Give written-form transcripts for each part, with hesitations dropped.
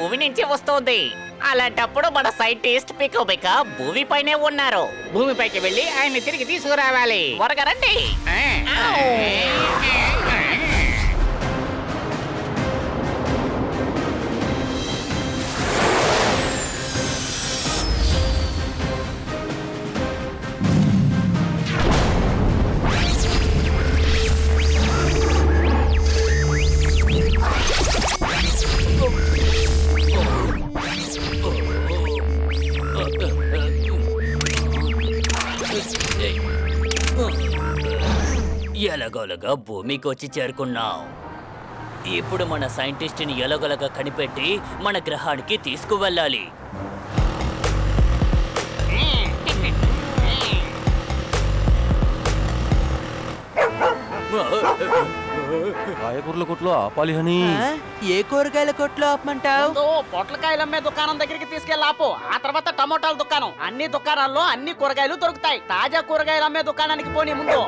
భూమి నుంచి వస్తోంది. అలాంటప్పుడు మన సైంటిస్ట్ పికోబిక భూమిపైనే ఉన్నారు. భూమిపైకి వెళ్ళి ఆయన్ని తిరిగి తీసుకురావాలి. త్వరగా రండి. ఎలాగోలగా భూమికి వచ్చి చేరుకున్నాం. ఇప్పుడు మన సైంటిస్ట్ని ఎలాగోలగా కనిపెట్టి మన గ్రహానికి తీసుకువెళ్ళాలి. కాయగూరల కొట్లో ఆపాలి హనీ. ఏ కూరగాయల కొట్లో ఆపమంటావు? ముందు పొట్లకాయలు అమ్మే దుకాణం దగ్గరికి తీసుకెళ్ళాపు. ఆ తర్వాత టమోటాల దుకాణం. అన్ని దుకాణాల్లో అన్ని కూరగాయలు దొరుకుతాయి. తాజా కూరగాయలు అమ్మే దుకాణానికి పోనీ ముందు.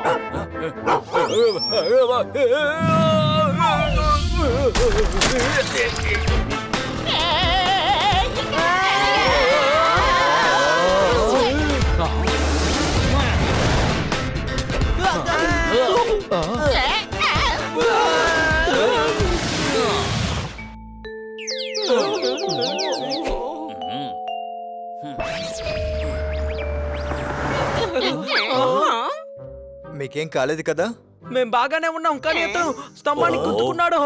మీకేం కాలేదు కదా? మేం బాగానే ఉన్నాం, కానీ అతను స్తంభానికి గుద్దుకున్నాడు.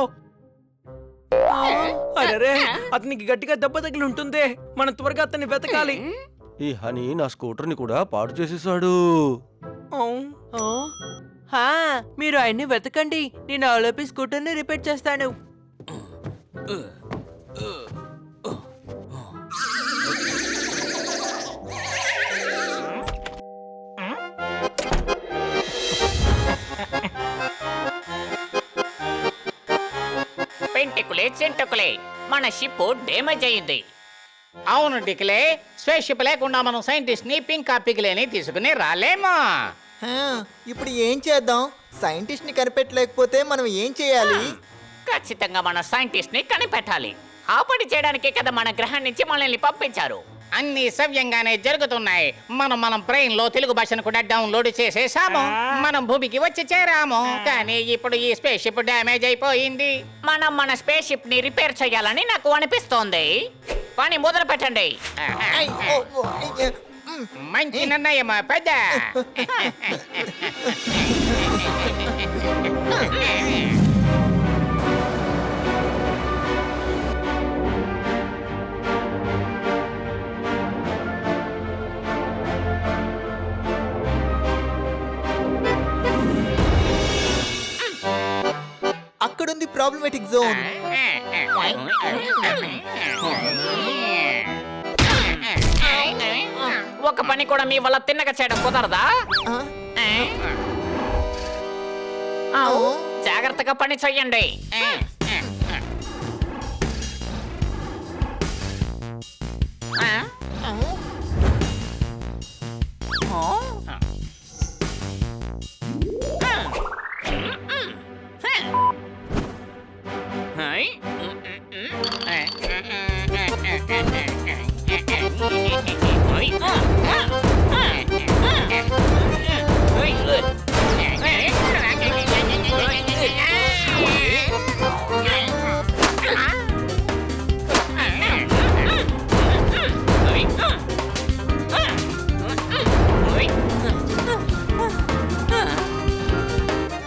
అరే, అతనికి గట్టిగా దెబ్బ తగిలి ఉంటుంది. మనం త్వరగా అతన్ని వెతకాలి. ఈ హనీ నా స్కూటర్ని కూడా పాడు చేసేసాడు. మీరు ఆయన్ని వెతకండి, నేను ఆలోపి స్కూటర్ని రిపేర్ చేస్తాను. పెంటికులే చెంటకులే, మన షిప్ డ్యామేజ్ అయింది. అవును డిక్లే, స్పేస్ షిప్ లేకుండా మనం సైంటిస్ట్ ని పింకా పిగిలేని తీసుకుని రాలేమా? ఇప్పుడు ఏం చేద్దాం? సైంటిస్ట్ ని కనిపెట్టలేకపోతే మనం ఏం చేయాలి? ఖచ్చితంగా మన సైంటిస్ట్ ని కనిపెట్టాలి. ఆ పని చేయడానికే కదా మన గ్రహం నుంచి మనల్ని పంపించారు. అన్ని సవ్యంగానే జరుగుతున్నాయి. మనం బ్రెయిన్ లో తెలుగు భాషను కూడా డౌన్లోడ్ చేసేసాము. మనం భూమికి వచ్చి చేరాము. కానీ ఇప్పుడు ఈ స్పేస్ షిప్ డ్యామేజ్ అయిపోయింది. మనం మన స్పేస్ షిప్ ని రిపేర్ చేయాలని నాకు అనిపిస్తోంది. పని మొదలు పెట్టండి. మంచి నిర్ణయమా పెద్ద. అక్కడుంది ప్రాబ్లమేటిక్ జోన్. ఒక పని కూడా మీ వల్ల తిన్నగా చేయడం కుదరదా? జాగ్రత్తగా పని చెయ్యండి.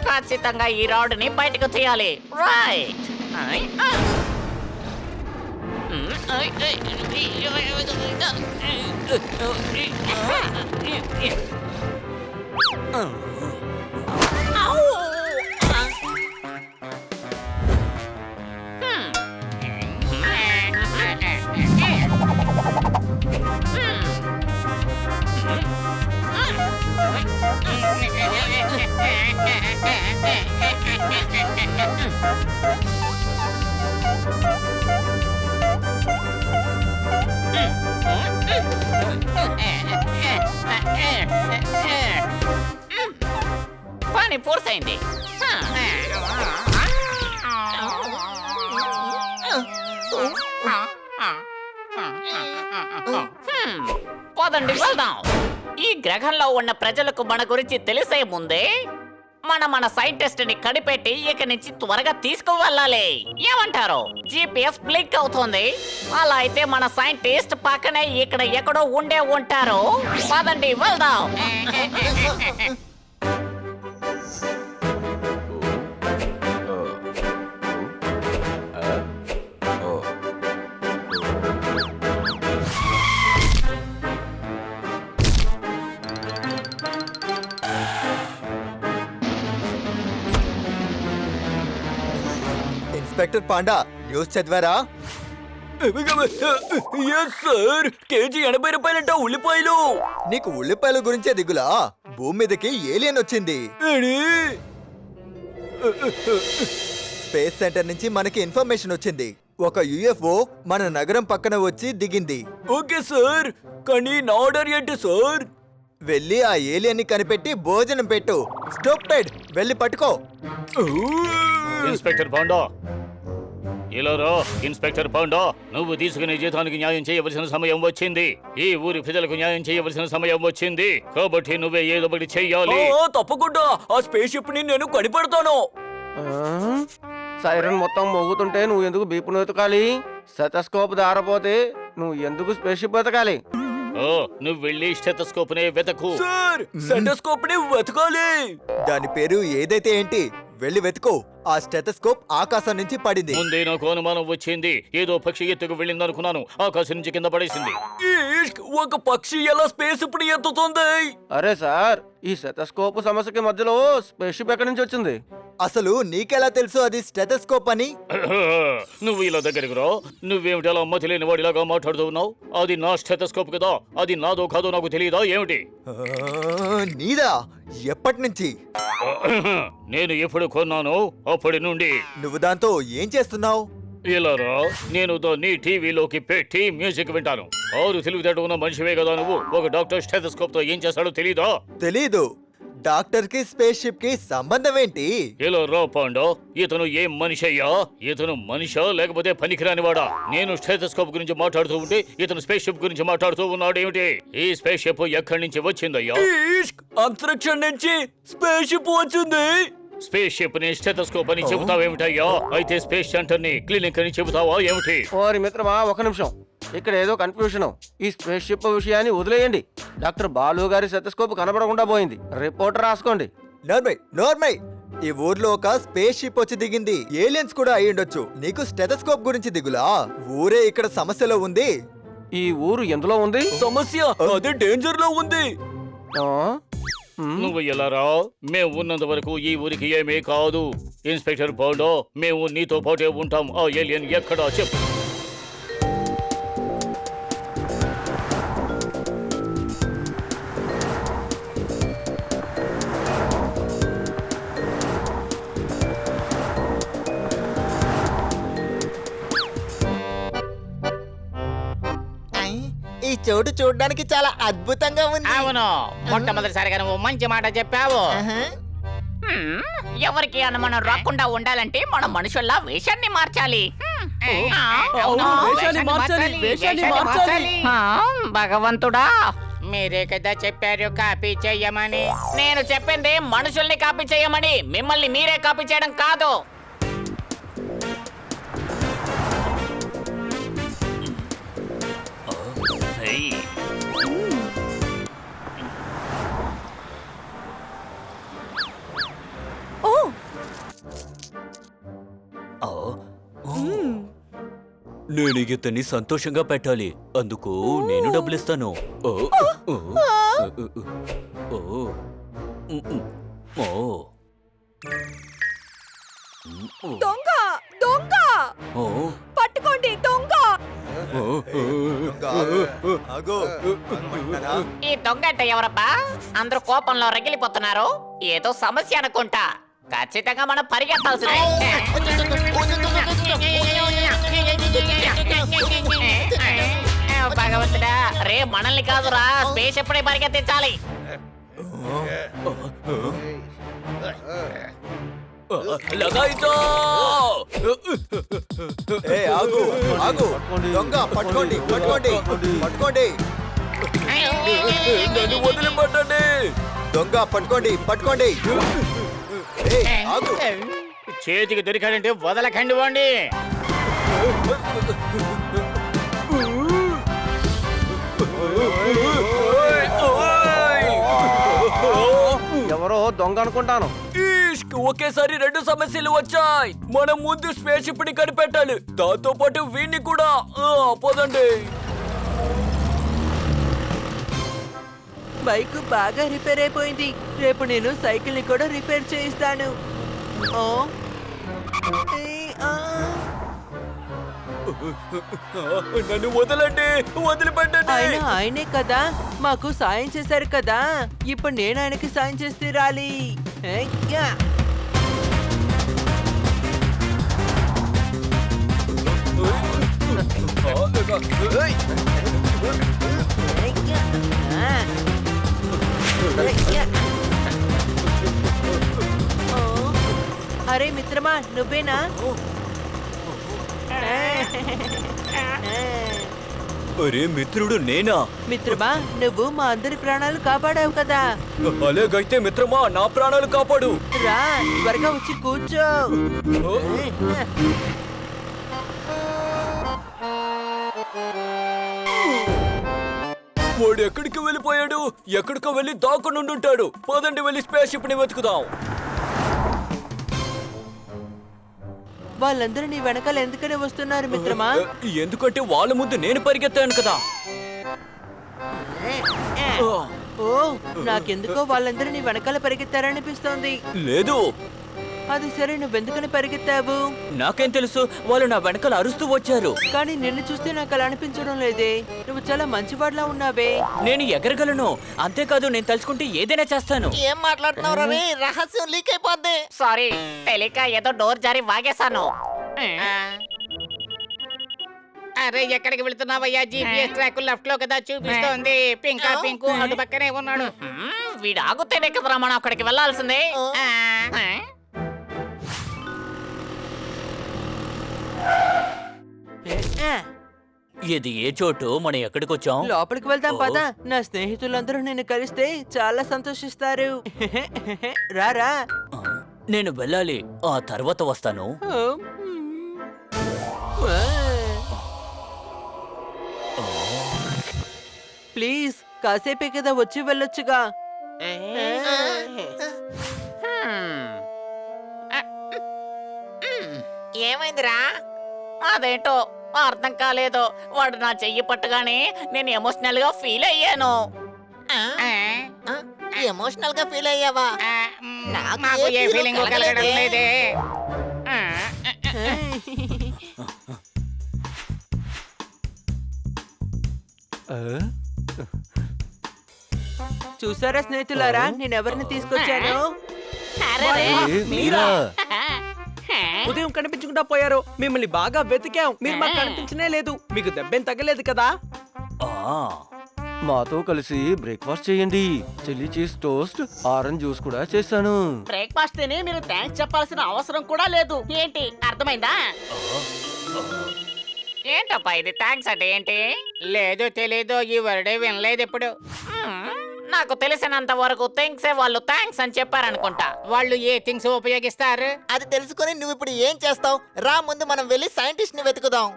ఖచ్చితంగా ఈ రాడ్ని బయటకు తీయాలి. రైట్. పని పూర్తయింది. పదండి వెళ్దాం. ఈ గ్రహంలో ఉన్న ప్రజలకు మన గురించి తెలిసే ముందే మన సైంటిస్ట్ ని కనిపెట్టి ఇక నుంచి త్వరగా తీసుకువెళ్ళాలి. ఏమంటారు? GPS బ్లింక్ అవుతుంది. అలా అయితే మన సైంటిస్ట్ పక్కనే ఇక్కడ ఎక్కడో ఉండే ఉంటారు. పదండి వెళ్దాం. ఇన్స్పెక్టర్ పాండా న్యూస్ చదివారా? సార్ కేజీ 80 రూపాయలంట ఉల్లిపాయలు. నీకు ఉల్లిపాయల గురించే దిగులా? భూమి మీదకి ఏలియన్ వచ్చింది. స్పేస్ సెంటర్ నుంచి మనకి ఇన్ఫర్మేషన్ వచ్చింది. ఒక యుఎఫ్ఓ మన నగరం పక్కన వచ్చి దిగింది. ఓకే సార్, కానీ నా ఆర్డర్ ఏంటి సార్? వెళ్ళి ఆ ఏలియన్ ని కనిపెట్టి భోజనం పెట్టు. స్టూపిడ్, వెళ్ళి పట్టుకో. ఇన్స్పెక్టర్ పాండా, ఇలా రా. ఇన్స్పెక్టర్ పాండా, నువ్వు తీసుకునే జీతానికి న్యాయం చేయవలసిన సమయం వచ్చింది. ఈ ఊరి ప్రజలకు న్యాయం చేయవలసిన సమయం వచ్చింది. కాబట్టి నువ్వే ఏదో ఒకటి చెయ్యాలి. తప్పకుండా ఆ స్పేస్ షిప్ ని నేను కనిపెడతాను. సైరన్ మొత్తం మోగుతుంటే నువ్వు ఎందుకు బీపును వెతకాలి? సెటస్కోప్ దారపోతే నువ్వు ఎందుకు స్పేస్ షిప్ వెతకాలి? ఓ, నువ్వు వెళ్ళి స్టెథోస్కోప్ నే వెతకు. సార్, సెటస్కోప్ ని వెతకాలి. దాని పేరు ఏదైతే ఏంటి, వెళ్ళి వెతుకో. ఆ స్టెథోస్కోప్ ఆకాశం నుంచి పడింది. ముందే నాకు అనుమానం వచ్చింది. ఏదో పక్షి ఎత్తుకు వెళ్ళిందనుకున్నాను. ఆకాశం నుంచి కింద పడేసింది. ఈష్క్, ఒక పక్షి ఎలా స్పేస్ ఇప్పుడు ఎత్తుతుంది? అరే సార్, ఈ సెటస్కోప్ సమస్యకి మధ్యలో స్పేస్ షిప్ ఎక్కడి నుంచి వచ్చింది? అసలు నీకెలా తెలుసు అది స్టెథోస్కోప్ అని? నువ్వు ఇలా దగ్గరికి రా. నువ్వేమిటి అలా అమ్మ తెలియని వాడిలాగా మాట్లాడుతూ ఉన్నావు? అది నా స్టెథోస్కోప్ కదా. అది నాదో కాదో నాకు తెలియదా ఏమిటి? నీదా? ఎప్పటి నుంచి? నేను ఎప్పుడు కొన్నాను అప్పటి నుండి. నువ్వు దాంతో ఏం చేస్తున్నావు? ఇలా రా. నేను దాన్ని టీవీలోకి పెట్టి మ్యూజిక్ వింటాను. 6 తెలివితేట ఉన్న మనిషివే కదా నువ్వు. ఒక డాక్టర్ స్టెథోస్కోప్ తో ఏం చేస్తాడో తెలీదా? తెలీదు. డాక్టర్ కి స్పేస్ షిప్ కి సంబంధం ఏంటి? ఇలా రా పాండా. ఇతను ఏం మనిషి అయ్యా? ఇతను మనిషా లేకపోతే పనికిరానివాడా? నేను స్టెథోస్కోప్ గురించి మాట్లాడుతూ ఉంటే ఇతను స్పేస్ షిప్ గురించి మాట్లాడుతూ ఉన్నాడు ఏమిటి? ఈ స్పేస్ షిప్ ఎక్కడి నుంచి వచ్చిందయ్యా? ఈష్క్, అంతరిక్షం నుంచి స్పేస్ షిప్ వచ్చింది. స్పేస్ షిప్ ని స్టెథోస్కోప్ అని చెబుతావేమిటయ్యా? అయితే స్పేస్ సెంటర్ ని క్లినిక్ అని చెబుతావా ఏమిటి? ఓరి మిత్రమా, ఒక నిమిషం. ఇక్కడ ఏదో కన్ఫ్యూషన్. ఈ స్పేస్ షిప్ విషయాన్ని వదిలేయండి. డాక్టర్ బాలు గారి సెటస్కోప్ కనబడకుండా పోయింది. రిపోర్ట్ రాసుకోండి. నోర్మై, ఈ ఊర్లో ఒక స్పేస్ షిప్ వచ్చి దిగింది. ఏలియన్స్ కూడా అయి ఉండొచ్చు. నీకు స్టెథోస్కోప్ గురించి దిగులా? ఊరే ఇక్కడ సమస్యలో ఉంది. ఈ ఊరు ఎందులో ఉంది? సమస్య అదే డేంజర్ లో ఉంది. ఆ? నువ్వు ఎలా రా? మేము ఉన్నంత వరకు ఈ ఊరికి ఏమీ కాదు. ఇన్స్పెక్టర్ పాండా, మేము నీతో పాటే ఉంటాం. ఆ ఏలియన్ ఎక్కడా చెప్పు. ఈ చోటు చూడడానికి చాలా అద్భుతంగా ఉంది. అవును, మొట్టమొదటిసారిగా నువ్వు మంచి మాట చెప్పావు. ఎవరికి అనుమానం రాకుండా ఉండాలంటే మనం మనుషుల్లా వేషాన్ని మార్చాలి. అవును, వేషాన్ని మార్చాలి, వేషాన్ని మార్చాలి. భగవంతుడా, మీరే కదా చెప్పారు కాపీ చెయ్యమని. నేను చెప్పింది మనుషుల్ని కాపీ చేయమని, మిమ్మల్ని మీరే కాపీ చేయడం కాదు. ఏయ్, ఆ, ఓ. నేను ఇతన్ని సంతోషంగా పెట్టాలి. అందుకు నేను డబ్బులిస్తాను. ఓ, ఓ, ఓ, ఓ, ఓ. దొంగ దొంగ ఓ, పట్టుకోండి దొంగ. ఓ, ఓ. ఆగు. అనుకుంటున్నారా? ఈ దొంగట ఎవరబ్బా? అందరూ కోపంలో రగిలిపోతున్నారు. ఏదో సమస్య అనుకుంటా. ఖచ్చితంగా మనం పరిగెత్తాల్సిందే. భగవంతుడా, రే మనల్ని కాదురా, స్పేస్ ఎప్పుడే పరిగెత్తించాలి. లగాయితో ఏ ఆగు ఆగు దొంగ పట్టుకోండి పట్టుకోండి పట్టుకోండి నన్ను వదిలిపట్టండి. దొంగ పట్టుకోండి పట్టుకోండి ఏ ఆగు చేతికి దొరికాడంటే వదలకండి వాణ్ణి. ఎవరో దొంగ అనుకుంటాను. ఈష్క్, ఒకేసారి రెండు సమస్యలు వచ్చాయి. మనం ముందు స్పేస్ షిప్ ని కనిపెట్టాలి, దాంతో పాటు వీణ్ణి కూడా. పదండి. బైక్ బాగా రిపేర్ అయిపోయింది. రేపు నేను సైకిల్ ని కూడా రిపేర్ చేయిస్తాను. ఓ, ఏ, ఆ. నన్ను వదలండి, వదిలిపెట్టండి. ఆయన ఆయనే కదా మాకు సాయం చేశారు కదా, ఇప్పుడు నేను ఆయనకి సాయం చేసి తీరాలి. ఏయ్యా. ఏయ్యా. ఆ. ఏయ్యా. ఓ. అరే మిత్రమా, నువ్వేనా? అరే మిత్రుడు, నేనా? మిత్రమా, నువ్వు మా అందరి ప్రాణాలు కాపాడావు కదా. అలాగైతే మిత్రమా, నా ప్రాణాలు కాపాడు. రా, త్వరగా వచ్చి కూర్చో. వాడు ఎక్కడికి వెళ్ళిపోయాడు? ఎక్కడికో వెళ్ళి దాక్కుని ఉండుంటాడు. పదండి, వెళ్ళి స్పేస్ షిప్ ని వెతుకుదాం. వాళ్ళందరూ నీ వెనకాల ఎందుకని వస్తున్నారు మిత్రమా? ఎందుకంటే వాళ్ళ ముందు నేను పరిగెత్తాను కదా. ఓ, నాకెందుకో వాళ్ళందరూ నీ వెనకాల పరిగెత్తారనిపిస్తోంది. లేదు, అది సరే, నువ్వెందుకని పరిగెత్తావు? నాకేం తెలుసు, వాళ్ళు నా వెనకాల అరుస్తూ వచ్చారు. కానీ నిన్ను చూస్తే నాకు అలా అనిపించడం లేదే. నువ్వు చాలా మంచివాడిలా ఉన్నావే. నేను ఎగరగలను, అంతేకాదు నేను తలుచుకుంటే ఏదైనా చేస్తాను. ఏం మాట్లాడుతున్నావు రవి? రహస్యం లీక్ అయిపోద్ది. సారీ, తెలియక ఏదో డోర్ జారి వాగేశాను. అరే ఎక్కడికి వెళ్తున్నావయ్యా? జీపీఎస్ ట్రాక్ లెఫ్ట్ లో కదా చూపిస్తోంది. పింకా పింకు అటు పక్కనే ఉన్నాడు. వీడు ఆగుతేనే కదరా మనం అక్కడికి వెళ్ళాల్సిందే. ఆ, ఇది ఏ చోటు? మనం ఎక్కడికి వచ్చాం? లోపలికి వెళ్దాం పద. నా స్నేహితులందరూ నిన్ను కలిస్తే చాలా సంతోషిస్తారు. రారా. నేను వెళ్ళాలి, ఆ తర్వాత వస్తాను. ప్లీజ్, కాసేపే కదా, వచ్చి వెళ్ళొచ్చుగా. ఏమైందిరా? అదేంటో అర్థం కాలేదు. వాడు నా చెయ్యి పట్టుగానే నేను ఎమోషనల్ గా ఫీల్ అయ్యాను. ఎమోషనల్ గా ఫీల్ అయ్యావా? నాకు ఏ ఫీలింగ్ కలగడం లేదే. చూసారా స్నేహితులారా, నేను ఎవరిని తీసుకొచ్చాను? అరెరే, ఏ, మీరా? ఉదయం కనిపించకుండా పోయారు. మిమ్మల్ని బాగా వెతికాం, మీరు మాకు కనిపించనే లేదు. మీకు దెబ్బేం తగ్గలేదు కదా? ఆ, మాతో కలిసి బ్రేక్ఫాస్ట్ చేయండి. Chilli cheese toast, orange juice కూడా చేశాను. బ్రేక్ఫాస్ట్ తిని మీరు థ్యాంక్స్ చెప్పాల్సిన అవసరం కూడా లేదు. ఏంటి, అర్థమైందా? ఏంటప్పా ఇది థ్యాంక్స్ అంటే ఏంటి? లేదు తెలీదు, ఈ వర్డే వినలేదు ఎప్పుడు. నాకు తెలిసినంత వరకు థింగ్సే వాళ్ళు థ్యాంక్స్ అని చెప్పారనుకుంటా. వాళ్ళు ఏ థింగ్స్ ఉపయోగిస్తారు? అది తెలుసుకొని నువ్వు ఇప్పుడు ఏం చేస్తావు? రా, ముందు మనం వెళ్ళి సైంటిస్ట్ ని వెతుకుదాం.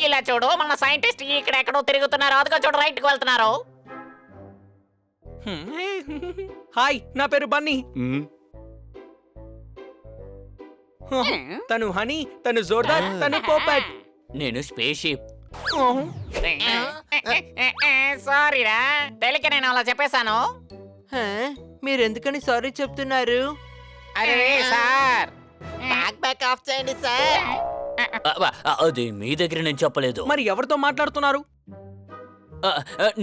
ఇలా చూడు, మన సైంటిస్ట్ ఇక్కడ ఎక్కడో తిరుగుతున్నారు. అదిగో చూడు, రైట్ కి వెళ్తున్నారు. హాయ్, నా పేరు బన్నీ. తను హనీ, తను జోర్దార్, తను పోపట్. నేను స్పేస్ షిప్. సారీరా, తెలియక నేను అలా చెప్పేశాను. మీరెందుకని సారీ చెప్తున్నారు? అరే సార్, బ్యాక్ ఆఫ్ చేయండి సార్. అది మీ దగ్గర నేను చెప్పలేదు. మరి ఎవరితో మాట్లాడుతున్నారు?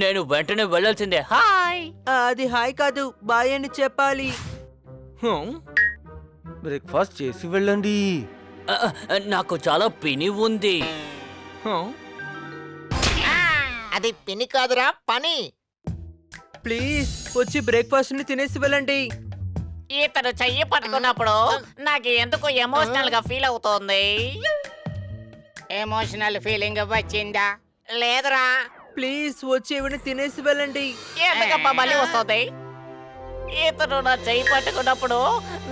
నేను వెంటనే వెళ్ళాల్సిందే. హాయ్. అది హాయ్ కాదు, బాయ్ అని చెప్పాలి. బ్రేక్ఫాస్ట్ చేసి వెళ్ళండి. నాకు చాలా పిని ఉంది. అది పిని కాదురా, పని. ప్లీజ్ వచ్చి బ్రేక్ఫాస్ట్ ని తినేసి వెళ్ళండి. ఇతను చెయ్యి పట్టుకున్నప్పుడు నాకు ఎందుకు ఎమోషనల్ గా ఫీల్ అవుతోంది. ఎమోషనల్ ఫీలింగ్ వచ్చిందా? లేదురా. ప్లీజ్ వచ్చి ఏమైనా తినేసి వెళ్ళండి. ఎందుకబ్బా మళ్ళీ వస్తుంది? ఇతను నా చెయ్యి పట్టుకున్నప్పుడు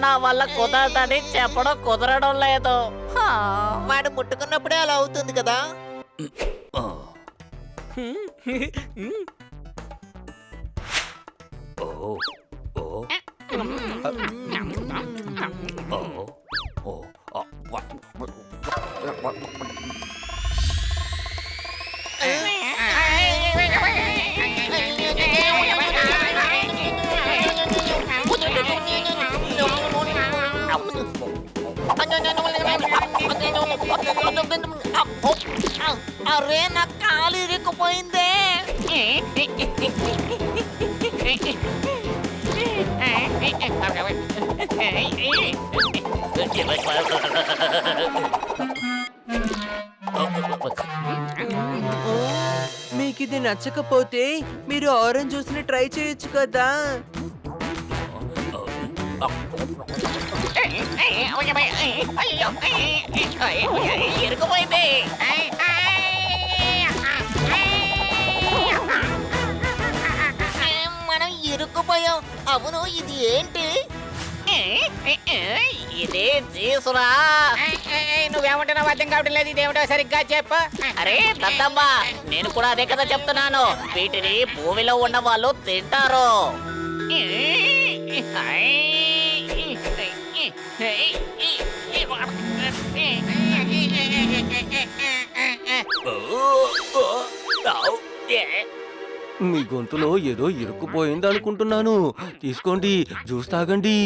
నా వల్ల కుదరదని చెప్పడం కుదరడం లేదు. హా. వాడు ముట్టుకున్నప్పుడే అలా అవుతుంది కదా. అరే నా కాలు ఇరుక్కుపోయిందే. మీకు ఇది నచ్చకపోతే మీరు ఆరెంజ్ జ్యూస్ ని ట్రై చేయొచ్చు కదా. ఇరుకుపోయింది. మనం ఇరుక్కుపోయాం. అవును, ఇది ఏంటి? ఇదే జీసురా. నువ్వేమంటున్నావు అర్థం కావడం లేదు. ఇదేమిటో సరిగ్గా చెప్పు. అరే దద్దమ్మా, నేను కూడా అదే కదా చెప్తున్నాను. వీటిని భూమిలో ఉన్న వాళ్ళు తింటారు. మీ గొంతులో ఏదో ఇరుక్కుపోయింది అనుకుంటున్నాను. తీసుకోండి, జ్యూస్ తాగండి.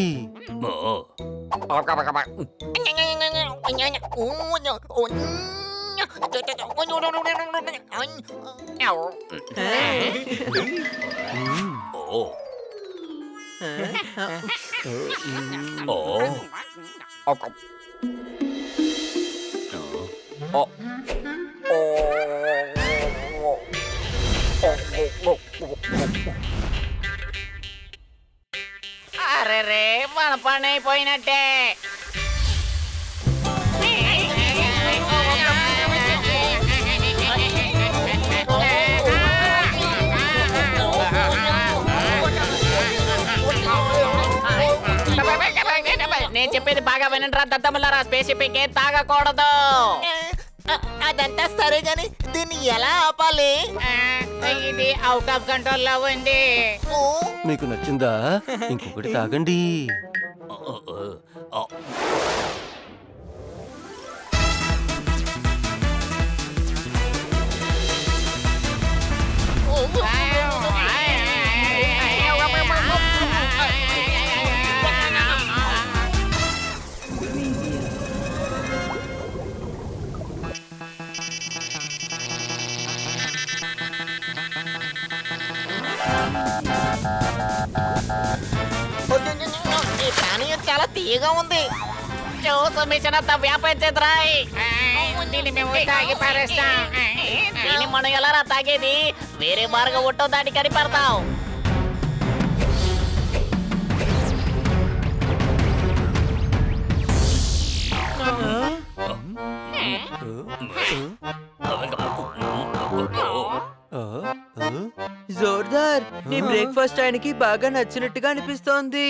అరే రే, మన పని అయిపోయినట్టే. నేను చెప్పేది బాగా వినండి రా దద్దమ్మలారా. స్పేస్ షిప్ ఏం తాగకూడదు. అదంతా సరే గాని దీన్ని ఎలా ఆపాలి? ఇది అవుట్ ఆఫ్ కంట్రోల్ లో ఉంది. మీకు నచ్చిందా? ఇంకొకటి తాగండి. ఈ పానీయం చాలా తీయగా ఉంది. జ్యూస్ మిషన్ అంతా వ్యాపించేద్రాయ్. దీన్ని మేము తాగి పారేస్తాం. దీన్ని మనం ఎలా తాగేది? వేరే మార్గం ఉంటో దాన్ని కనిపెడతాం. జోర్దార్, నీ బ్రేక్ఫాస్ట్ ఆయనకి బాగా నచ్చినట్టుగా అనిపిస్తోంది.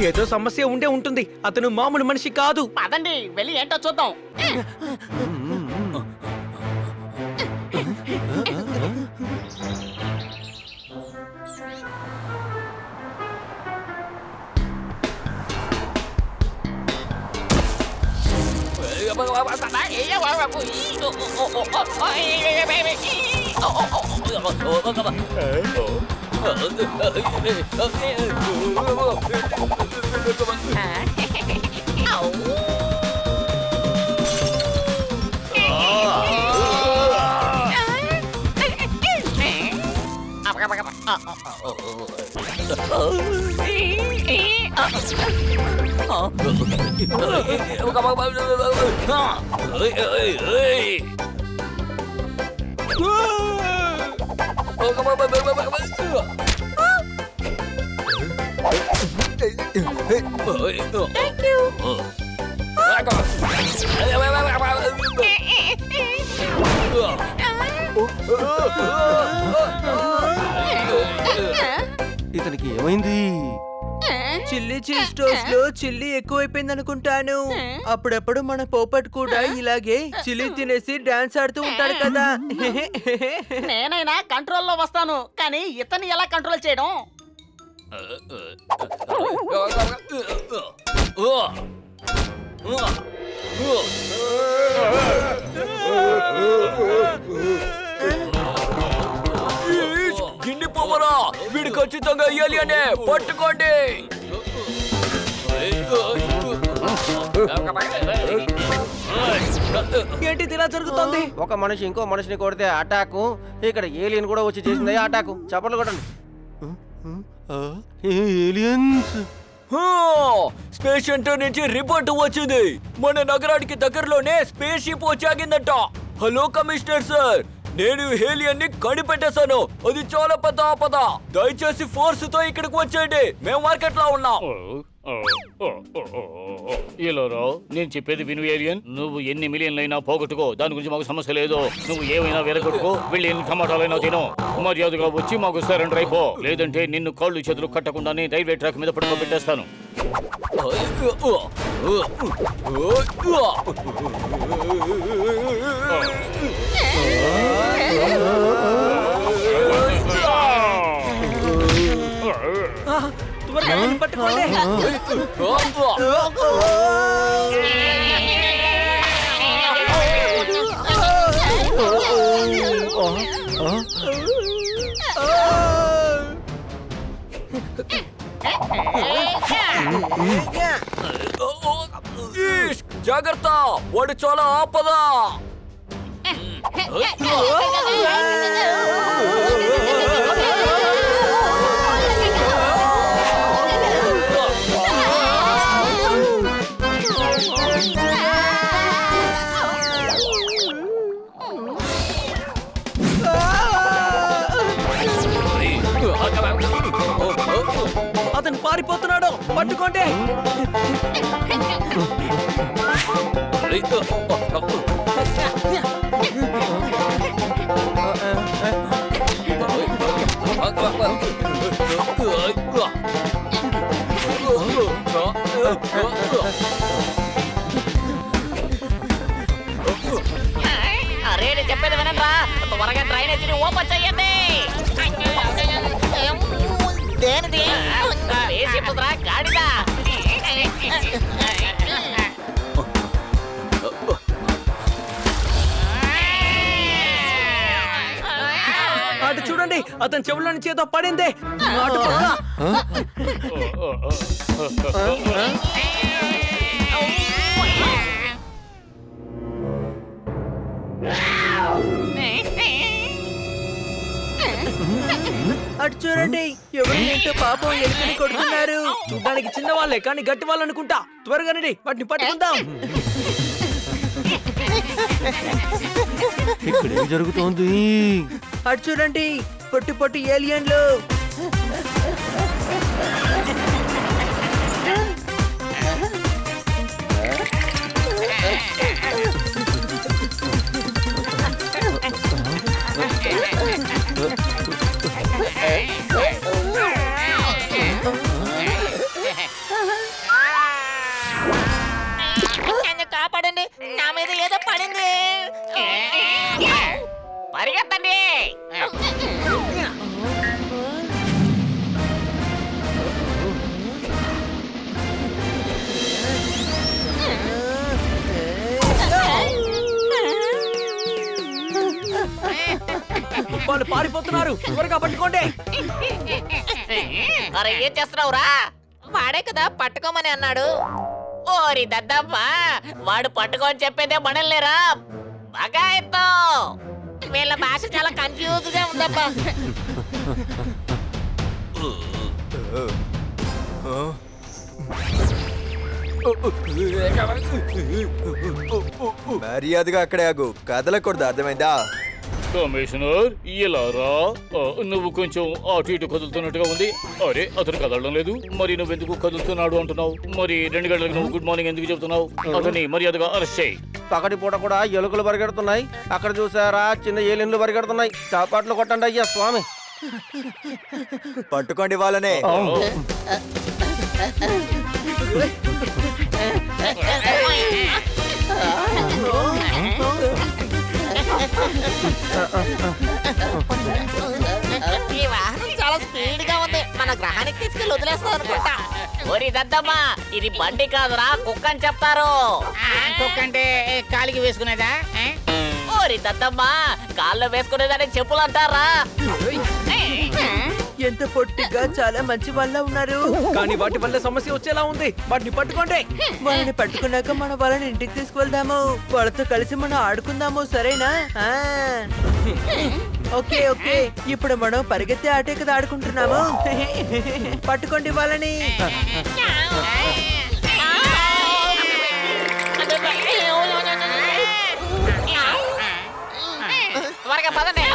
ఏదో సమస్య ఉండే ఉంటుంది. అతను మామూలు మనిషి కాదు. పదండి వెళ్ళి ఏంటో చూద్దాం. ఇతనికి ఏమైంది? చిల్లీ చీజ్ టోస్ట్ లో చిల్లీ ఎక్కువైపోయింది అనుకుంటాను. అప్పుడప్పుడు మన పోపట్ కూడా ఇలాగే చిల్లీ తినేసి డాన్స్ ఆడుతూ ఉంటాడు కదా. నేనైనా కంట్రోల్లో వస్తాను, కానీ ఇతన్ని ఎలా కంట్రోల్ చేయడం? గిన్నె పోవరా, వీడు ఖచ్చితంగా ఏలియనే, పట్టుకోండి. ఏంటి ఇలా జరుగుతోంది? ఒక మనిషి ఇంకో మనిషిని కొడితే అటాకు, ఇక్కడ ఏలియన్ కూడా వచ్చి చేసింది అటాకు. చప్పట్లు కొట్టండి. ఏలియన్స్ స్పేస్ సెంటర్ నుంచి రిపోర్ట్ వచ్చింది. మన నగరానికి దగ్గరలోనే స్పేస్ షిప్ వచ్చాగిందంట. హలో కమిషనర్ సార్, నేను హేలియన్ ని కనిపెట్టేశాను. అది చాలా పెద్ద ఆపద. దయచేసి ఫోర్స్ తో ఇక్కడికి వచ్చేయండి. మేము మార్కెట్ లో ఉన్నాం. ఇలా రావు, నేను చెప్పేది విను ఏలియన్. నువ్వు ఎన్ని మిలియన్లైనా పోగొట్టుకో, దాని గురించి మాకు సమస్య లేదు. నువ్వు ఏమైనా వెలగొట్టుకో, వెళ్ళి ఎన్ని టమాటాలైనా తినో. మర్యాదగా వచ్చి మాకు సరెండర్ అయిపో, లేదంటే నిన్ను కాళ్ళు చేతులు కట్టకుండానే రైల్వే ట్రాక్ మీద పడుకోబెట్టేస్తాను. త్వరగా వీడిని పట్టుకోండి. జాగ్రత్త, వాడు చాలా ఆపద. అతను పారిపోతున్నాడు, పట్టుకోండి. అరే చెప్పేది వినండి, త్వరగా డ్రైనేజీని ఓపెన్ చెయ్యండి. దేనిది? వేసిపోతురా గాడిదా. అటు చూడండి, అతని చెవుల్లో నుంచి ఏదో పడింది. అటు పక్కన. అటు చూడండి, ఎవరు ఏంటో పాపం ఎలుకని కొడుతున్నారు. చూడ్డానికి చిన్న వాళ్ళే కానీ గట్టి వాళ్ళు అనుకుంటా. త్వరగా రండి, వాటిని పట్టుకుందాం. ఇక్కడ ఏం జరుగుతోంది? అటు చూడండి, పొట్టి పొట్టి ఏలియన్లు. నన్ను కాపాడండి, నా మీద ఏదో పడింది. పరిగెత్తండి. వాళ్ళు పారిపో వెళ్ళిపోతున్నారు త్వరగా పట్టుకోండి. అరే ఏం చేస్తున్నావురా? వాడే కదా పట్టుకోమని అన్నాడు. ఓరి దద్దమ్మా, వాడు పట్టుకొని చెప్పేదే మనల్లేరా బాగా ఎత్తో. వీళ్ళ భాష చాలా కన్ఫ్యూజ్ గా ఉందబ్బా. మర్యాదగా అక్కడే ఆగు, కదలకూడదు, అర్థమైందా? కమిషనర్ ఇలా రా. నువ్వు కొంచెం అటు ఇటు కదులుతున్నట్టుగా ఉంది. అరే అతను కదలడం లేదు, మరి నువ్వెందుకు కదులుతున్నాడు అంటున్నావు? మరి 2 గంటలకు నువ్వు గుడ్ మార్నింగ్ ఎందుకు చెప్తున్నావు? అతన్ని మర్యాదగా అరెస్ట్ చేయి. పగటి పూట కూడా ఎలుకలు పరిగెడుతున్నాయి, అక్కడ చూసారా చిన్న ఏలిన్లు పరిగెడుతున్నాయి. చాపాట్లు కొట్టండి అయ్యా స్వామి. పట్టుకోండి వాళ్ళనే. ఈ వాహనం చాలా స్పీడ్ గా ఉంది. మన గ్రహానికి తీసుకెళ్లి వదిలేస్తాం అనుకుంటా. ఓరి దద్దమ్మా, ఇది బండి కాదురా కుక్క అని చెప్తారు. కుక్క అంటే కాలికి వేసుకునేదా? ఓరి దద్దమ్మా, కాళ్ళు వేసుకునేదాన్ని చెప్పులు అంటారా? ఎంత పొట్టిగా చాలా మంచి వాళ్ళ ఉన్నారు. కానీ వాటి వల్ల సమస్య వచ్చేలా ఉంది. వాటిని పట్టుకోండి. వాళ్ళని పట్టుకున్నాక మన వాళ్ళని ఇంటికి తీసుకువెళ్దాము. వాళ్ళతో కలిసి మనం ఆడుకుందాము, సరేనా? ఓకే ఓకే, ఇప్పుడు మనం పరిగెత్తే ఆటే కదా ఆడుకుంటున్నాము. పట్టుకోండి వాళ్ళని. త్వరగా పదండి.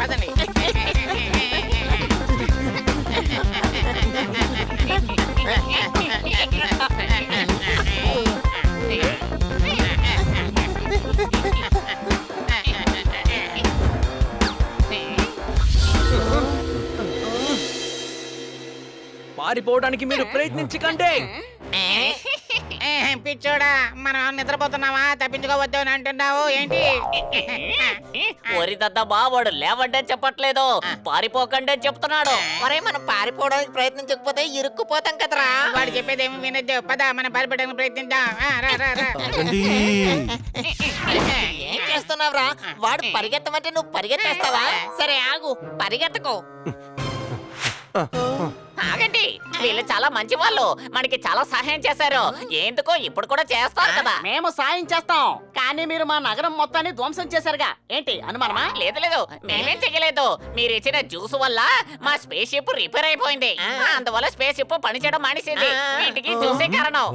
పదండి. పారిపోవడానికి మీరు ప్రయత్నించకండి. పిచ్చోడా, మనం నిద్రపోతున్నావా? తప్పించుకోవద్దు అని అంటున్నావు ఏంటి? ఓరి దద్దమ్మా, వాడు లేవండే చెప్పట్లేదు, పారిపోకండి అని చెప్తున్నాడు. మరే మనం పారిపోవడానికి ప్రయత్నించకపోతే ఇరుక్కుపోతాం కదరా. వాడు చెప్పేది ఏమి వినొద్దు. పద మనం పారిపోవడానికి ప్రయత్నిద్దాం. రా రా రా. ఏం చేస్తున్నావురా? వాడు పరిగెత్తమంటే నువ్వు పరిగెత్తేస్తావా? సరే ఆగు, పరిగెత్తకు. ఆగండి, వీళ్ళు చాలా మంచి వాళ్ళు, మనకి చాలా సహాయం చేశారు. ఎందుకో ఇప్పుడు కూడా చేస్తారు కదా. మేము సాయం చేస్తాం, కానీ మీరు మా నగరం మొత్తాన్ని ధ్వంసం చేశారుగా. ఏంటి అనుమానమా? లేదు లేదు, మేమేం చెయ్యలేదు. మీరు ఇచ్చిన జ్యూస్ వల్ల మా స్పేస్ షిప్ రిపేర్ అయిపోయింది. అందువల్ల స్పేస్ షిప్ పనిచేయడం మానేసింది. వీటికి జ్యూసే కారణం.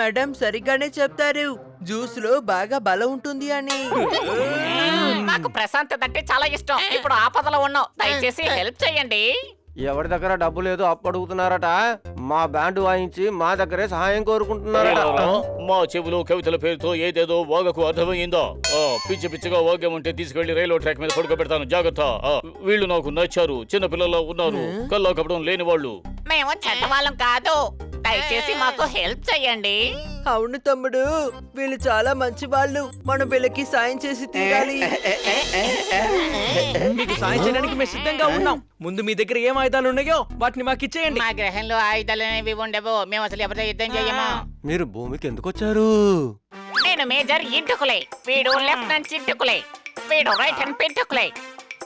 మేడం సరిగ్గానే చెప్తారు, జ్యూస్ లో బాగా బలం ఉంటుంది అని. మాకు ప్రశాంతత అంటే చాలా ఇష్టం. ఇప్పుడు ఆపదలో ఉన్నాం, దయచేసి హెల్ప్ చేయండి. ఎవరి దగ్గర డబ్బు లేదు అప్పు అడుగుతున్నారట. మా బ్యాండ్ వాయించి మా దగ్గరే సహాయం కోరుకుంటున్నారట. ఇలా రా. మా చెవిలో కవితల పేరుతో ఏదేదో వాగకు అర్థమైందా? పిచ్చి పిచ్చిగా వాగ్యం ఉంటే తీసుకెళ్లి రైల్వే ట్రాక్ మీద పడుకోబెడతాను, జాగ్రత్త. వీళ్ళు నాకు నచ్చారు, చిన్న పిల్లల్లో ఉన్నారు, కల్లా కపడం లేని వాళ్ళు. మేము చెడ్డవాళ్ళం కాదు, దయచేసి మాకు హెల్ప్ చేయండి. అవును తమ్ముడు, వీళ్ళు చాలా మంచి వాళ్ళు, మనం వీళ్ళకి సాయం చేసి తీరాలి. మీకు సాయం చేయడానికి మేము సిద్ధంగా ఉన్నాం. ముందు మీ దగ్గర ఏం ఆయుధాలు ఉన్నాయో వాటిని మాకు ఇచ్చేయండి. మా గ్రహంలో ఆయుధాలు అనేవి ఉండవు. మేము అసలు ఎవరితో యుద్ధం చేయము. మీరు భూమికి ఎందుకు వచ్చారు? నేను మేజర్ ఇంటుకులే, వీడు లెఫ్టినెంట్ చింటుకులే, వీడు రైట్ హ్యాండ్ పెంటుకులే.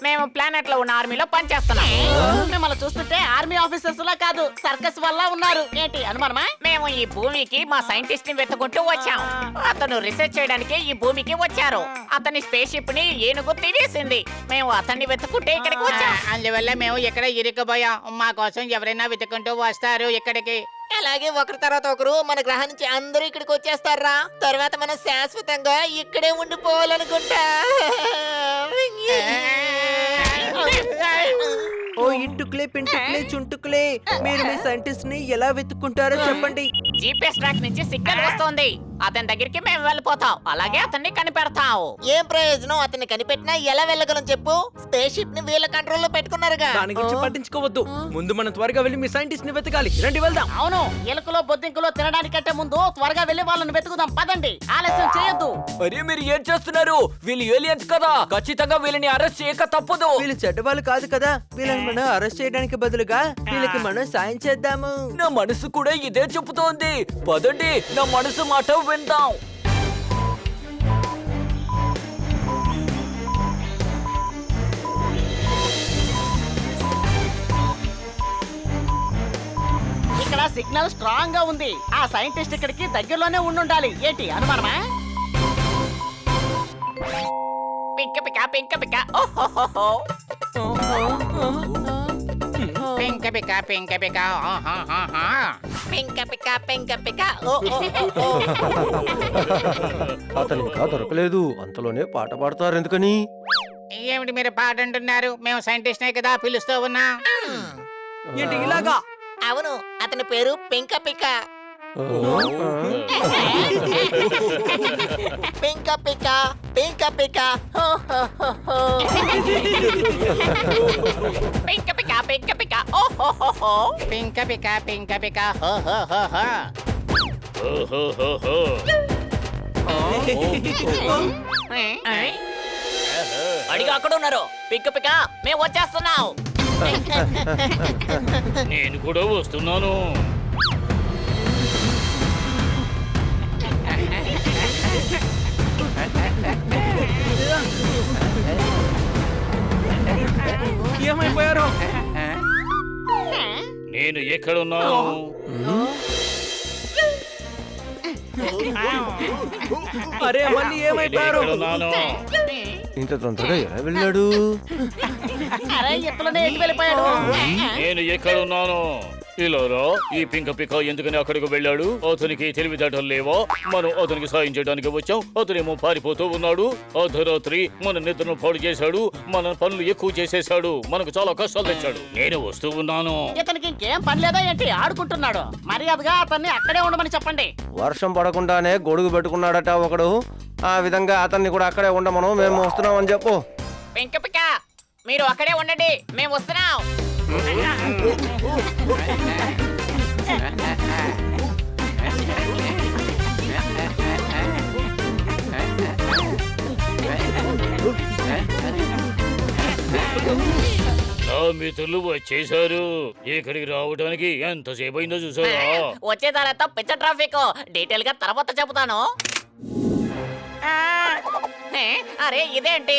మేము ప్లానెట్ లో ఉన్న ఆర్మీలో పనిచేస్తున్నాం. మిమ్మల్ని చూస్తుంటే ఆర్మీ ఆఫీసర్స్ లా కాదు, సర్కస్ వల్ల ఉన్నారు. ఏంటి అనుమానమా? మేము ఈ భూమికి మా సైంటిస్ట్ ని వెతుకుంటూ వచ్చాం. అతను రీసెర్చ్ చేయడానికి ఈ భూమికి వచ్చారు. అతని స్పేస్ షిప్ ని ఏనుగు తినేసింది. మేము అతన్ని వెతుకుంటే ఇక్కడికి వచ్చాం. అందువల్ల మేము ఇక్కడ ఇరుక్కుపోయాం. మా కోసం ఎవరైనా వెతుకుంటూ వస్తారు ఇక్కడికి. అలాగే ఒకరి తర్వాత ఒకరు మన గ్రహం నుంచి అందరూ ఇక్కడికి వచ్చేస్తారా. తర్వాత మనం శాశ్వతంగా ఇక్కడే ఉండిపోవాలనుకుంటా. ఓ ఇంటుకులే పింటుకులే చుంటుకులే, మీరు మీ సైంటిస్ట్ ని ఎలా వెతుక్కుంటారో చెప్పండి. జీపీఎస్ ట్రాక్ నుంచి సిగ్నల్ వస్తోంది, అతని దగ్గరికి మేము వెళ్ళిపోతాం. అలాగే అతన్ని కనిపెడతాం. ఏం ప్రయోజనం? అతన్ని కనిపెట్టినా ఎలా వెళ్ళగలం చెప్పు? స్పేస్ షిప్ ని వీళ్ళ కంట్రోల్లో పెట్టుకున్నారుగా. దాని గురించి పట్టించుకోవద్దు. ముందు మనం త్వరగా వెళ్ళి మీ సైంటిస్ట్ ని వెతకాలి. రండి వెళ్దాం. అవును, ఎలుకలో బొద్దింకలో తినడానికంటే ముందు త్వరగా వెళ్ళి వాళ్ళని వెతుకుదాం. పదండి, ఆలస్యం చేయొద్దు. అరే మీరు ఏం చేస్తున్నారు? వీళ్ళు ఏలియన్స్ కదా, ఖచ్చితంగా వీళ్ళని అరెస్ట్ చేయక తప్పదు. వీళ్ళు చెడ్డవాళ్ళు కాదు కదా, వీళ్ళని మనం అరెస్ట్ చేయడానికి బదులుగా వీళ్ళకి మనం సాయం చేద్దాము. నా మనసు కూడా ఇదే చెబుతోంది. పదండి, నా మనసు మాట విందాం. సిగ్నల్ స్ట్రాంగ్ గా ఉంది. ఆ సైంటిస్ట్ ఇక్కడికి దగ్గరలోనే ఉండాలి. ఏంటి అనుమానమా? పింక పిక పింక పిక ఓహోహోహో. పింక పిక పింక పిక ఆహాహాహా. పింక పిక పింక పిక ఓ ఓ ఓ ఓ. అతను ఇంకా దొరకలేదు, అంతలోనే పాట పాడతారు ఎందుకని? ఏమిటి మీరు పాట అంటున్నారు? మేము సైంటిస్ట్నే కదా పిలుస్తూ ఉన్నా. ఏంటి ఇలాగా? అవును, అతని పేరు పింక పిక. పింక పిక పింక పిక హో హో హో హో. పింక పిక పింక పిక ఓహోహోహో. పింక పిక పింక పిక హో హో హో హో. ఓహోహోహో. అడిగా అక్కడ ఉన్నారు. పింక పిక మేము వచ్చేస్తున్నాం. నేను కూడా వస్తున్నాను. ఏమైపోయారు? నేను ఎక్కడున్నాను? అరే మళ్ళీ ఏమైపోయారు? ఎక్కడున్నాను? ఇంత తొందరగా ఎలా వెళ్ళాడు? అరే ఎత్తులోనే ఎటు వెళ్ళిపోయాడు? నేను ఎక్కడున్నాను? ఇలారా, ఈ పింక పిక ఎందుకని అక్కడికి వెళ్ళాడు? అతనికి తెలివితేటలు లేవా? మనం అతనికి సాయం చేయడానికి వచ్చాం, అతనేమో పారిపోతూ ఉన్నాడు. అర్ధరాత్రి మన నిద్రను పాడు చేశాడు, మన పనులు ఎక్కువ చేసేశాడు, మనకు చాలా కష్టాలు తెచ్చాడు. నేను వస్తూ ఉన్నాను. ఇతనికి ఇంకేం పని లేదా ఏంటి? ఆడుకుంటున్నాడు. మర్యాదగా అతన్ని అక్కడే ఉండమని చెప్పండి. వర్షం పడకుండానే గొడుగు పెట్టుకున్నాడట ఒకడు. ఆ విధంగా అతన్ని కూడా అక్కడే ఉండమను, మేము వస్తున్నాం అని చెప్పు. పింక పిక మీరు అక్కడే ఉండండి, మేము వస్తున్నాం. నా మిత్రులు వచ్చేసారు. ఇక్కడికి రావడానికి ఎంతసేపు అయిందో చూసారా? వచ్చే తర్వాత పిచ్చ ట్రాఫిక్ డీటెయిల్ గా తర్వాత చెబుతాను. అరే ఇదేంటి?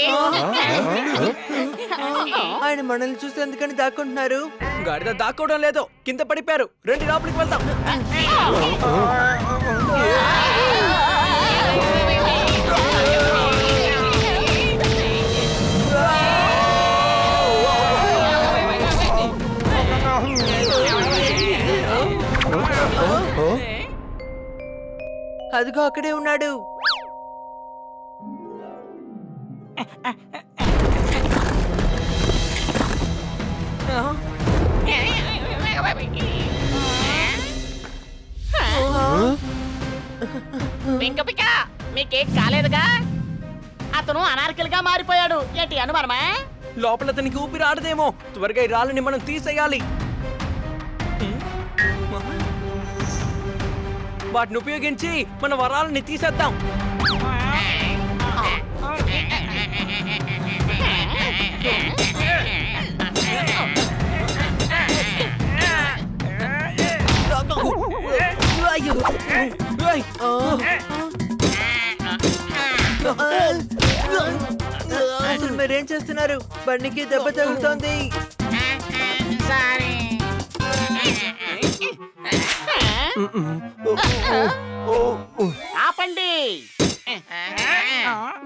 ఆయన మనల్ని చూసి ఎందుకని దాక్కుంటున్నారు? గాడిద దాక్కోవడం లేదు, కింద పడిపోయారు. రండి లోపలికి వెళ్దాం. అదిగో అక్కడే ఉన్నాడు. పింక పిక మీకేం కాలేదుగా? అతను అనార్కిల్ గా మారిపోయాడు. ఏంటి అనుమానమా? లోపల అతనికి ఊపిరి ఆడదేమో. త్వరగా ఈ రాళ్ళని మనం తీసేయాలి. వాటిని ఉపయోగించి మన వరాలని తీసేద్దాం. అసలు మీరేం చేస్తున్నారు? బండికి దెబ్బ తగులుతోంది. సారీ. ఆపండి.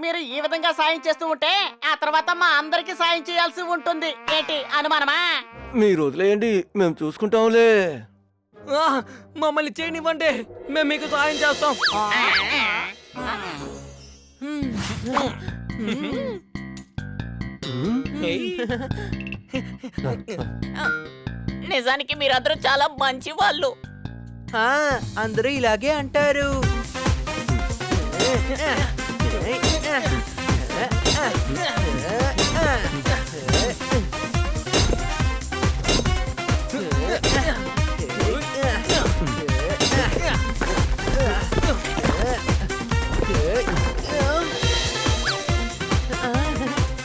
మీరు ఈ విధంగా సాయం చేస్తూ ఉంటే ఆ తర్వాత మా అందరికి సాయం చేయాల్సి ఉంటుంది. ఏంటి అనుమానమా? మీరు వదిలేయండి, మేము చూసుకుంటాంలే. మమ్మల్ని చేయనివ్వండి, మేము మీకు సహాయం చేస్తాం. నిజానికి మీరందరూ చాలా మంచి వాళ్ళు. అందరూ ఇలాగే అంటారు.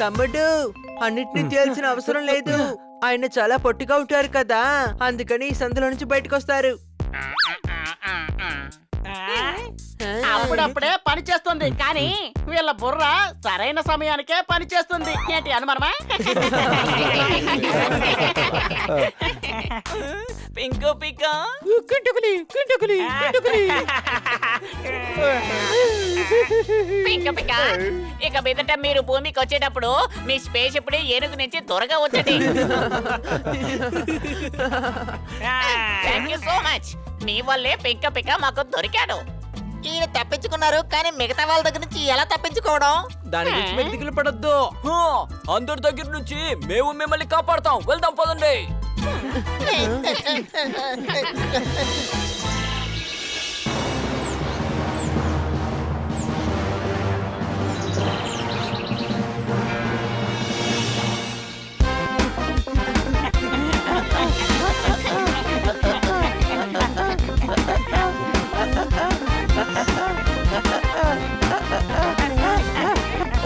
తమ్ముడు, అన్నిటినీ తేల్సిన అవసరం లేదు. ఆయన చాలా పొట్టిగా ఉంటారు కదా, అందుకని ఈ సందులో నుంచి బయటకు వస్తారు. అప్పుడు అప్పుడప్పుడే పని చేస్తుంది కానీ వీళ్ళ బుర్ర సరైన సమయానికే పని చేస్తుంది ఏంటి అనుమానమా? పింకు పిక్క పింక పిక్క ఇక మీదట మీరు భూమికి వచ్చేటప్పుడు మీ స్పేస్ ఇప్పుడు ఏనుగు నుంచి త్వరగా వచ్చండి. Thank you so much. మీ వల్లే పింక పిక్క మాకు దొరికాడు. ఈయన తప్పించుకున్నారు కానీ మిగతా వాళ్ళ దగ్గర నుంచి ఎలా తప్పించుకోవడం? దాని గురించి మీరు దిగులు పడొద్దు. హా, అందరి దగ్గర నుంచి మేము మిమ్మల్ని కాపాడతాం. వెళ్దాం పదండి.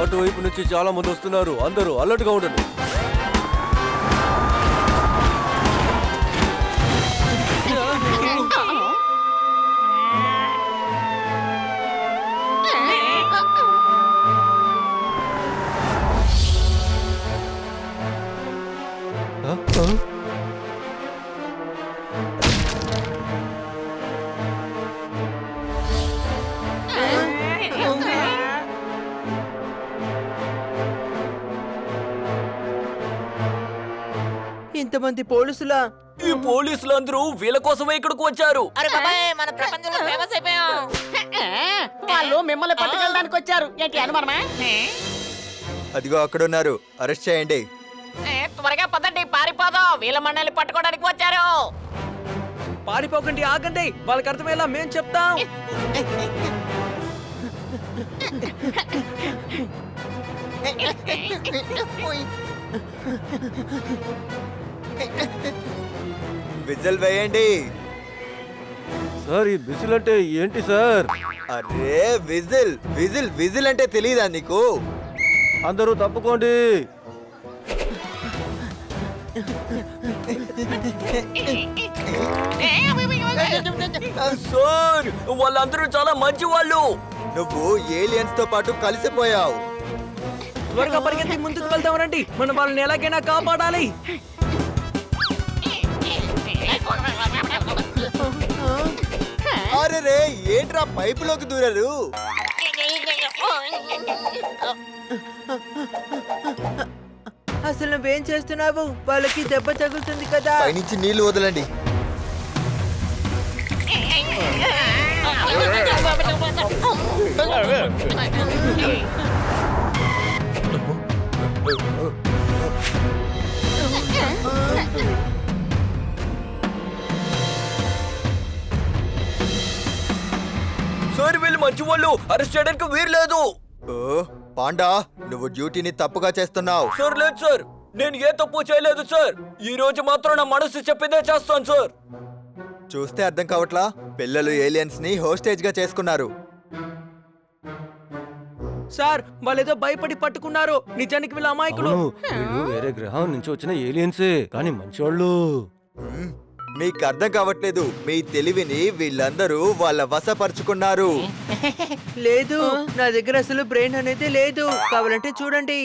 అటువైపు నుంచి చాలా మంది వస్తున్నారు. అందరూ అలర్ట్ గా ఉండండి. ఇంతమంది పోలీసులా? ఈ పోలీసులందరూ వీళ్ళ కోసమే ఇక్కడికి వచ్చారు. అరే బాబాయ్, మన ప్రపంచంలో ఫేమస్ అయిపోయాం. వాళ్ళు మిమ్మల్ని పట్టుకెళ్ళడానికి వచ్చారు ఏంటి అనుమానమా? అదిగో అక్కడున్నారు, అరెస్ట్ చేయండి. త్వరగా పదండి, పారిపోదాం. వీళ్ళ మనల్ని పట్టుకోవడానికి వచ్చారు. పారిపోకండి, ఆగండి. వాళ్ళకి అర్థమయ్యేలా మేం చెప్తాం. విజిల్ వేయండి. సార్, ఈ బిసిల్ అంటే ఏంటి సార్? అరే విజిల్ విజిల్ విజిల్ అంటే తెలియదా నీకు? అందరూ తప్పుకోండి. సార్, వాళ్ళందరూ చాలా మంచి వాళ్ళు. నువ్వు ఏలియన్స్ తో పాటు కలిసిపోయావు. త్వరగా పరిగెత్తి ముందుకు వెళ్దాం రండి. మనం వాళ్ళని ఎలాగైనా కాపాడాలి. అరే రే, ఏంట్రా పైపులోకి దూరారు? అసలు నువ్వేం చేస్తున్నావు? వాళ్ళకి దెబ్బ తగులుతుంది కదా. పైనుంచి నీళ్లు వదలండి. సార్, వీళ్ళు మంచి వాళ్ళు. అరెస్ట్ చేయడానికి వీరు లేదు. ఓ పాండా, నువ్వు డ్యూటీని తప్పుగా చేస్తున్నావు. సార్, లేదు సార్. నేను ఏ తప్పు చేయలేదు సార్. ఈ రోజు మాత్రం నా మనసు చెప్పిందే చేస్తాను సార్. చూస్తే అర్థం కావట్లా? పిల్లలు ఏలియన్స్ ని హోస్టేజ్ గా చేసుకున్నారు. సార్, వాళ్ళేదో భయపడి పట్టుకున్నారు. నిజానికి వీళ్ళ అమాయకులు. అవును, వీళ్ళు వేరే గ్రహం నుంచి వచ్చిన ఏలియన్సే, కానీ మంచోళ్ళు. మ్మ్. మీకు అర్థం కావట్లేదు. మీ తెలివిని వీళ్ళందరూ వాళ్ళ వశపరుచుకున్నారు. లేదు, నా దగ్గర అసలు బ్రెయిన్ అనేది లేదు. కావాలంటే చూడండి.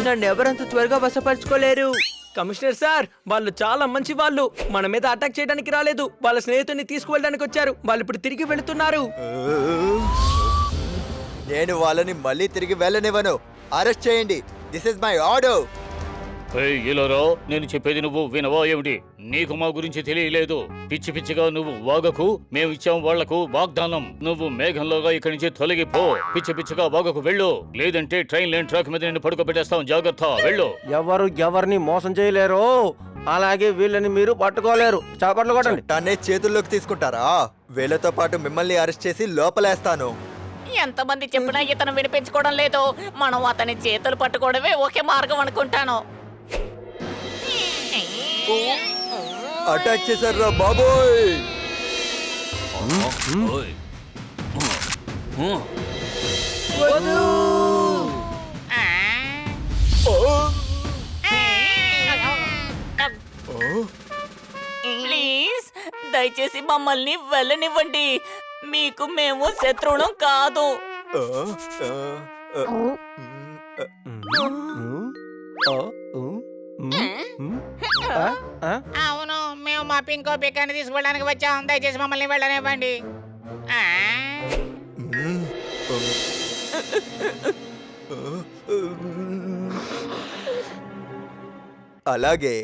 నన్ను ఎవరంత త్వరగా వశపరుచుకోలేరు. కమిషనర్ సార్, వాళ్ళు చాలా మంచి వాళ్ళు. మన మీద అటాక్ చేయడానికి రాలేదు. వాళ్ళ స్నేహితుడిని తీసుకువెళ్ళడానికి వచ్చారు. వాళ్ళు ఇప్పుడు తిరిగి వెళుతున్నారు. నేను వాళ్ళని మళ్ళీ తిరిగి వెళ్ళనివ్వను. అరెస్ట్ చేయండి. This is my order. ఇలారా, నేను చెప్పేది నువ్వు వినవా ఏమిటి? నీకు మా గురించి తెలియలేదు. పిచ్చి పిచ్చిగా నువ్వు వాగకు. మేము ఇచ్చాం వాళ్లకు వాగ్దానం. నువ్వు మేఘంలోగా ఇక్కడి నుంచి తొలగిపో. పిచ్చి పిచ్చిగా వాగకు, వెళ్ళు. లేదంటే ట్రైన్ లేని ట్రాక్ మీద నిన్ను పడుకోబెట్టేస్తాం. జాగ్రత్త, వెళ్ళు. ఎవరు ఎవరిని మోసం చేయలేరు, అలాగే వీళ్ళని మీరు పట్టుకోలేరు. చాపట్లు కొట్టండి. చట్టాన్నే చేతుల్లోకి తీసుకుంటారా? వీళ్ళతో పాటు మిమ్మల్ని అరెస్ట్ చేసి లోపలేస్తాను. ఎంతమంది చెప్పినా ఇతను వినిపించుకోవడం లేదు. మనం అతని చేతులు పట్టుకోవడమే ఒకే మార్గం అనుకుంటాను. అటాక్ చేశారా బాబోయ్? దయచేసి మమ్మల్ని వెళ్ళనివ్వండి. మీకు మేము శత్రువులం కాదు. ఆ, ఆ, ఆ, అవును, మేము మా పింకో పికాన్ని తీసుకెళ్ళడానికి వచ్చాం. దయచేసి మమ్మల్ని వెళ్ళనివ్వండి. ఆ, మ్మ్. అలాగే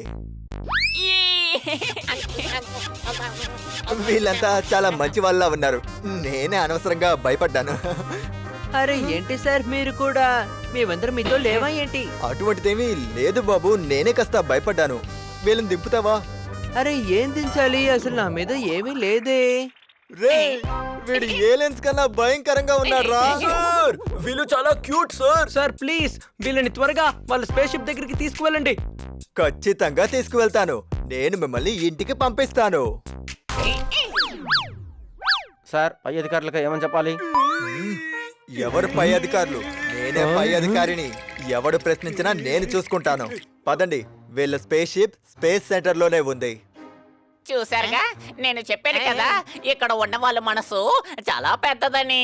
వీళ్ళంతా చాలా మంచి వాళ్ళ ఉన్నారు. నేనే అనవసరంగా భయపడ్డాను. అరే ఏంటి సార్ మీరు కూడా మేమందరం మీతో లేవా ఏంటి? అటువంటిదేమీ లేదు బాబు, నేనే కాస్త భయపడ్డాను. వీళ్ళని దింపుతావా? అరే ఏం దించాలి, అసలు నా మీద ఏమీ లేదే. రే, వీడు ఏలియన్స్ కన్నా భయంకరంగా ఉన్నాడు రా. సార్ వీళ్ళు చాలా క్యూట్ సార్. సార్ ప్లీజ్ వీళ్ళని త్వరగా వాళ్ళ స్పేస్ షిప్ దగ్గరికి తీసుకువెళ్ళండి. ఖచ్చితంగా తీసుకువెళ్తాను. నేను మిమ్మల్ని ఇంటికి పంపిస్తాను. సార్ పై అధికారులకు ఏమని చెప్పాలి? ఎవరు పై అధికారులు? నేనే పై అధికారిని. ఎవడు ప్రశ్నించినా నేను చూసుకుంటాను. పదండి, వీళ్ళ స్పేస్ షిప్ స్పేస్ సెంటర్ లోనే ఉంది. చూసారుగా, నేను చెప్పాను కదా ఇక్కడ ఉన్న వాళ్ళ మనసు చాలా పెద్దదని.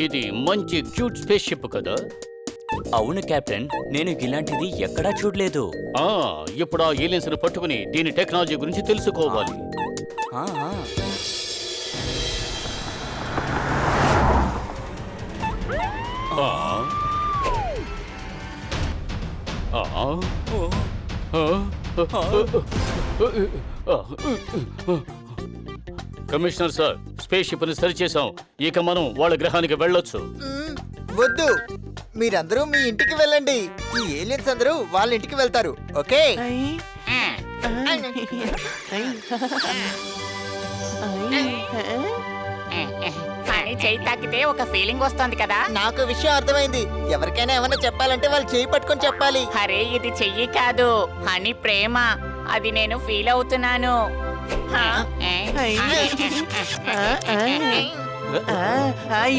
ఇది మంచి క్యూట్ స్పేస్ షిప్ కదా. అవును కెప్టెన్, నేను ఇలాంటిది ఎక్కడా చూడలేదు. ఇప్పుడు ఆ ఏలియన్స్ ను పట్టుకుని దీని టెక్నాలజీ గురించి తెలుసుకోవాలి. ఆ, ఆ. ఆ. ఆ. కమిషనర్ సార్, స్పేస్ షిప్ ని సరి చేసాం. ఇక మనం వాళ్ళ గ్రహానికి వెళ్ళొచ్చు. వద్దు, మీరందరూ మీ ఇంటికి వెళ్ళండి. ఈ ఏలియన్స్ అందరూ వాళ్ళ ఇంటికి వెళ్తారు. ఓకే? కానీ చేయి తాకితే ఒక ఫీలింగ్ వస్తుంది కదా. నాకు విషయం అర్థమైంది. ఎవరికైనా ఏమైనా చెప్పాలంటే వాళ్ళు చేయి పట్టుకొని చెప్పాలి. అరే ఇది చెయ్యి కాదు అని ప్రేమ, అది నేను ఫీల్ అవుతున్నాను. హా?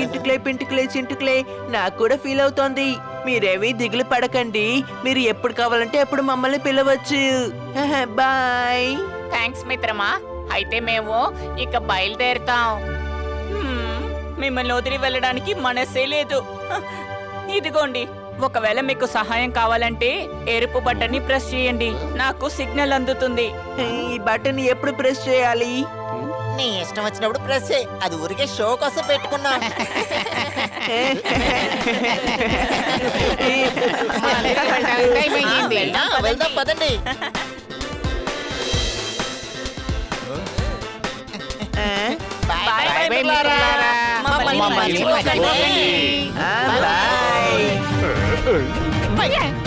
ఇంటికిలే పింటికిలే చింటికిలే, నాకు కూడా ఫీల్ అవుతోంది. మీరేమీ దిగులు పడకండి, మీరు ఎప్పుడు కావాలంటే అప్పుడు మమ్మల్ని పిలవచ్చు. బాయ్. థ్యాంక్స్ మిత్రమా, అయితే మేము ఇక బయలుదేరుతాం. మిమ్మల్ని వదిలి వెళ్ళడానికి మనసే లేదు. ఇదిగోండి, ఒకవేళ మీకు సహాయం కావాలంటే ఎరుపు బటన్ని ప్రెస్ చేయండి, నాకు సిగ్నల్ అందుతుంది. ఈ బటన్ ఎప్పుడు ప్రెస్ చేయాలి? నీ ఇష్టం వచ్చినప్పుడు ప్రెస్ చేయి. అది ఊరికే షో కోసం పెట్టుకున్నా. వెళ్దాం పదండి. బాయ్ బాయ్ బాయ్ మిత్రులారా. మమ్మల్ని మమ్మల్ని మర్చిపోకండి. బాయ్. బాయ్.